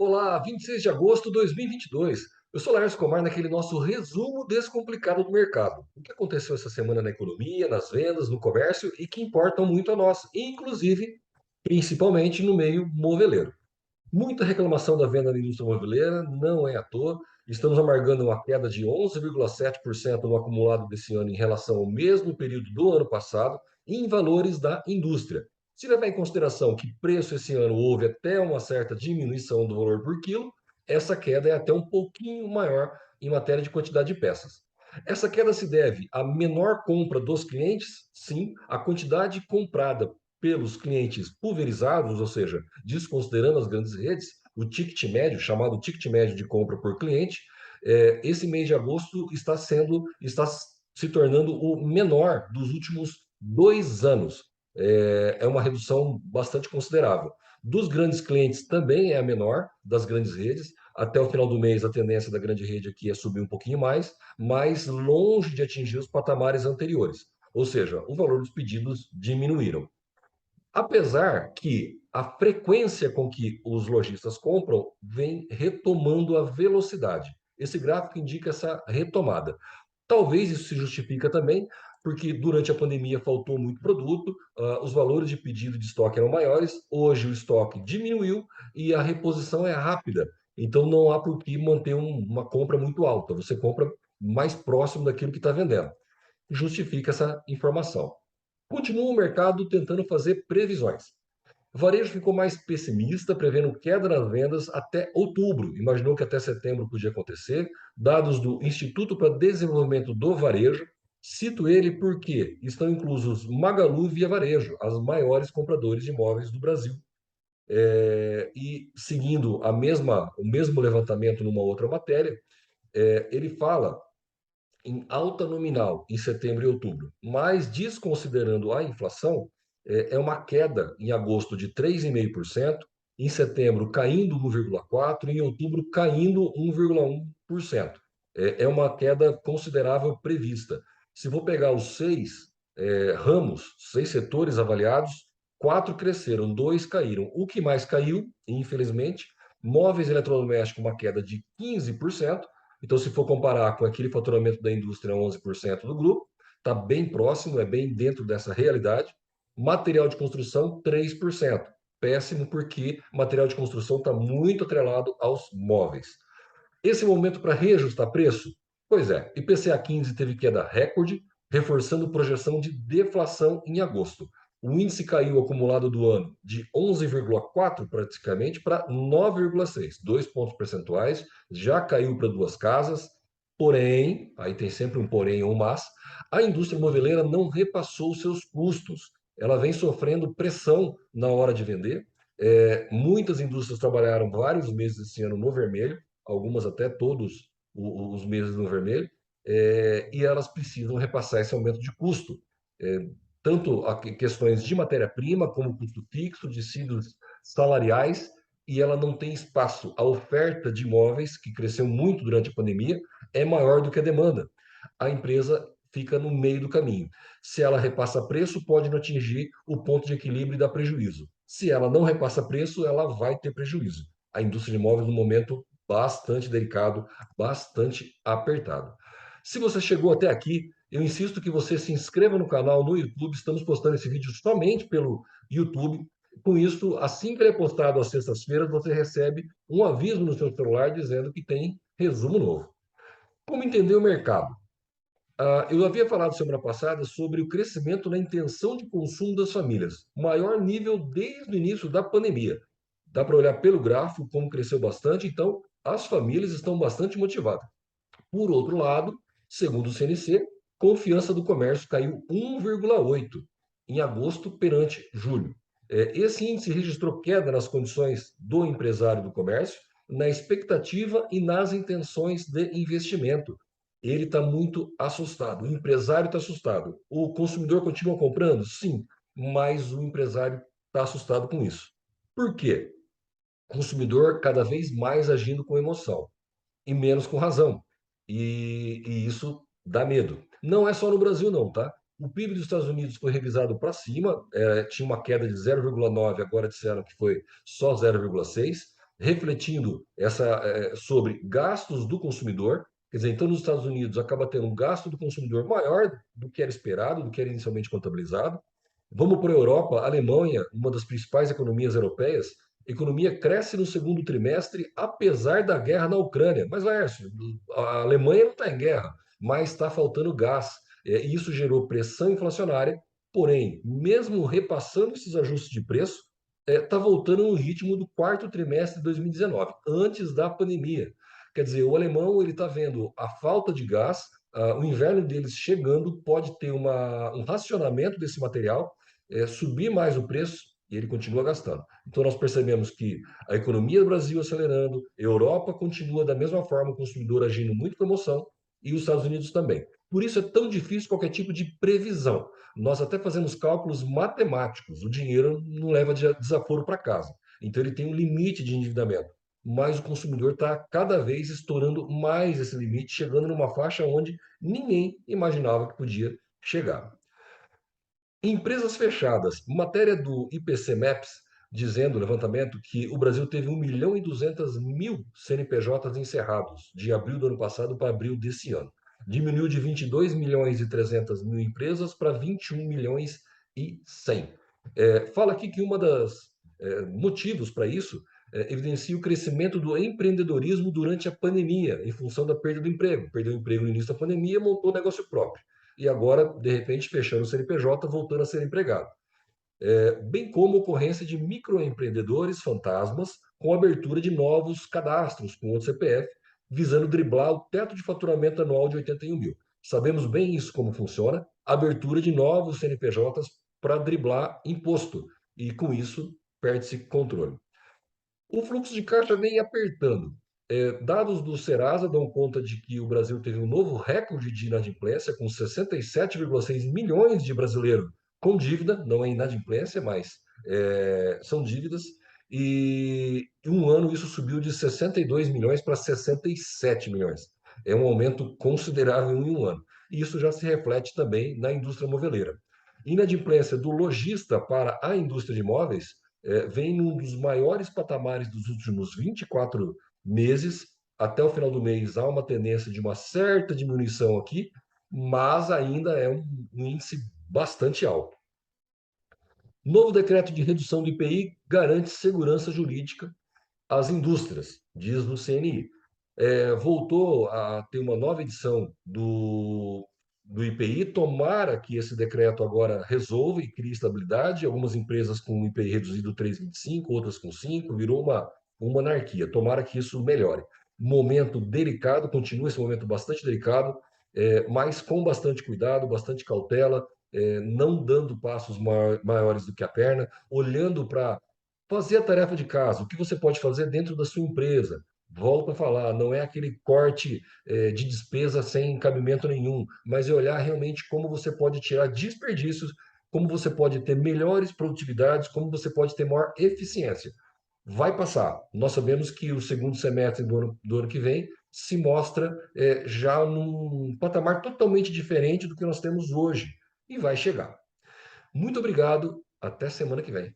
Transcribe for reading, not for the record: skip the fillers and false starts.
Olá, 26 de agosto de 2022. Eu sou Laércio Comar naquele nosso resumo descomplicado do mercado. O que aconteceu essa semana na economia, nas vendas, no comércio e que importam muito a nós, inclusive, principalmente no meio moveleiro. Muita reclamação da venda na indústria moveleira, não é à toa. Estamos amargando uma queda de 11,7% no acumulado desse ano em relação ao mesmo período do ano passado, em valores da indústria. Se levar em consideração que preço esse ano houve até uma certa diminuição do valor por quilo, essa queda é até um pouquinho maior em matéria de quantidade de peças. Essa queda se deve à menor compra dos clientes? Sim, a quantidade comprada pelos clientes pulverizados, ou seja, desconsiderando as grandes redes, o ticket médio, chamado ticket médio de compra por cliente, esse mês de agosto está se tornando o menor dos últimos 2 anos. É uma redução bastante considerável. Dos grandes clientes também é a menor das grandes redes. Até o final do mês, a tendência da grande rede aqui é subir um pouquinho mais, mas longe de atingir os patamares anteriores. Ou seja, o valor dos pedidos diminuíram. Apesar que a frequência com que os lojistas compram vem retomando a velocidade. Esse gráfico indica essa retomada. Talvez isso se justifica também porque durante a pandemia faltou muito produto, os valores de pedido de estoque eram maiores, hoje o estoque diminuiu e a reposição é rápida. Então não há por que manter uma compra muito alta. Você compra mais próximo daquilo que está vendendo. Justifica essa informação. Continua o mercado tentando fazer previsões. O varejo ficou mais pessimista, prevendo queda nas vendas até outubro. Imaginou que até setembro podia acontecer. Dados do Instituto para Desenvolvimento do Varejo, cito ele porque estão inclusos Magalu e Via Varejo, as maiores compradoras de imóveis do Brasil. E seguindo o mesmo levantamento numa outra matéria, ele fala em alta nominal em setembro e outubro, mas desconsiderando a inflação, é uma queda em agosto de 3,5%, em setembro caindo 1,4%, em outubro caindo 1,1%. É uma queda considerável prevista. Se vou pegar os seis ramos, seis setores avaliados, quatro cresceram, dois caíram. O que mais caiu, infelizmente, móveis e eletrodomésticos, uma queda de 15%. Então, se for comparar com aquele faturamento da indústria, 11% do grupo, está bem próximo, é bem dentro dessa realidade. Material de construção, 3%. Péssimo, porque material de construção está muito atrelado aos móveis. Esse momento para reajustar preço? Pois é, IPCA 15 teve queda recorde, reforçando projeção de deflação em agosto. O índice caiu acumulado do ano de 11,4 praticamente para 9,6, 2 pontos percentuais, já caiu para duas casas. Porém, aí tem sempre um porém ou um mas, a indústria moveleira não repassou seus custos. Ela vem sofrendo pressão na hora de vender. Muitas indústrias trabalharam vários meses esse ano no vermelho, algumas até todos os meses no vermelho, e elas precisam repassar esse aumento de custo. É, tanto a questões de matéria-prima, como custo fixo, dissídios salariais, e ela não tem espaço. A oferta de imóveis, que cresceu muito durante a pandemia, é maior do que a demanda. A empresa fica no meio do caminho. Se ela repassa preço, pode não atingir o ponto de equilíbrio e dar prejuízo. Se ela não repassa preço, ela vai ter prejuízo. A indústria de imóveis, no momento, bastante delicado, bastante apertado. Se você chegou até aqui, eu insisto que você se inscreva no canal no YouTube. Estamos postando esse vídeo somente pelo YouTube. Com isso, assim que ele é postado às sextas-feiras, você recebe um aviso no seu celular dizendo que tem resumo novo. Como entender o mercado? Eu havia falado semana passada sobre o crescimento na intenção de consumo das famílias, maior nível desde o início da pandemia. Dá para olhar pelo gráfico como cresceu bastante, então as famílias estão bastante motivadas. Por outro lado, segundo o CNC, confiança do comércio caiu 1,8 em agosto perante julho. Esse índice registrou queda nas condições do empresário do comércio, na expectativa e nas intenções de investimento. Ele está muito assustado, o empresário está assustado. O consumidor continua comprando? Sim, mas o empresário está assustado com isso. Por quê? O consumidor cada vez mais agindo com emoção e menos com razão. E isso dá medo. Não é só no Brasil, não, tá? O PIB dos Estados Unidos foi revisado para cima, tinha uma queda de 0,9, agora disseram que foi só 0,6. refletindo sobre gastos do consumidor. Quer dizer, então, nos Estados Unidos acaba tendo um gasto do consumidor maior do que era esperado, do que era inicialmente contabilizado. Vamos para a Europa, a Alemanha, uma das principais economias europeias, a economia cresce no segundo trimestre, apesar da guerra na Ucrânia. Mas, Laércio, a Alemanha não está em guerra, mas está faltando gás. E isso gerou pressão inflacionária, porém, mesmo repassando esses ajustes de preço, está voltando no ritmo do quarto trimestre de 2019, antes da pandemia. Quer dizer, o alemão ele está vendo a falta de gás, o inverno deles chegando, pode ter um racionamento desse material, subir mais o preço e ele continua gastando. Então nós percebemos que a economia do Brasil acelerando, a Europa continua da mesma forma, o consumidor agindo muito com emoção e os Estados Unidos também. Por isso é tão difícil qualquer tipo de previsão. Nós até fazemos cálculos matemáticos, o dinheiro não leva desaforo para casa. Então ele tem um limite de endividamento. Mas o consumidor está cada vez estourando mais esse limite, chegando numa faixa onde ninguém imaginava que podia chegar. Empresas fechadas. Matéria do IPC Maps, dizendo, levantamento, que o Brasil teve 1.200.000 CNPJs encerrados, de abril do ano passado para abril desse ano. Diminuiu de 22 milhões e 300 mil empresas para 21 milhões e 100. Fala aqui que uma das motivos para isso evidencia o crescimento do empreendedorismo durante a pandemia, em função da perda do emprego. Perdeu o emprego no início da pandemia, montou negócio próprio e agora, de repente, fechando o CNPJ, voltando a ser empregado. Bem como ocorrência de microempreendedores fantasmas com abertura de novos cadastros com outro CPF, visando driblar o teto de faturamento anual de 81 mil. Sabemos bem isso como funciona, abertura de novos CNPJs para driblar imposto, e com isso perde-se controle. O fluxo de caixa vem apertando. Dados do Serasa dão conta de que o Brasil teve um novo recorde de inadimplência, com 67,6 milhões de brasileiros com dívida, não é inadimplência, mas são dívidas, e em um ano isso subiu de 62 milhões para 67 milhões. É um aumento considerável em um ano. E isso já se reflete também na indústria moveleira. Inadimplência do lojista para a indústria de imóveis vem num dos maiores patamares dos últimos 24 meses. Até o final do mês há uma tendência de uma certa diminuição aqui, mas ainda é um índice bastante alto. Novo decreto de redução do IPI garante segurança jurídica às indústrias, diz no CNI. Voltou a ter uma nova edição do IPI. Tomara que esse decreto agora resolva e crie estabilidade. Algumas empresas com IPI reduzido 3,25, outras com 5, virou uma anarquia. Tomara que isso melhore. Momento delicado, continua esse momento bastante delicado, mas com bastante cuidado, bastante cautela, não dando passos maiores do que a perna, olhando para fazer a tarefa de casa, o que você pode fazer dentro da sua empresa. Volto a falar, não é aquele corte de despesa sem cabimento nenhum, mas é olhar realmente como você pode tirar desperdícios, como você pode ter melhores produtividades, como você pode ter maior eficiência. Vai passar. Nós sabemos que o segundo semestre do ano que vem se mostra já num patamar totalmente diferente do que nós temos hoje. E vai chegar. Muito obrigado. Até semana que vem.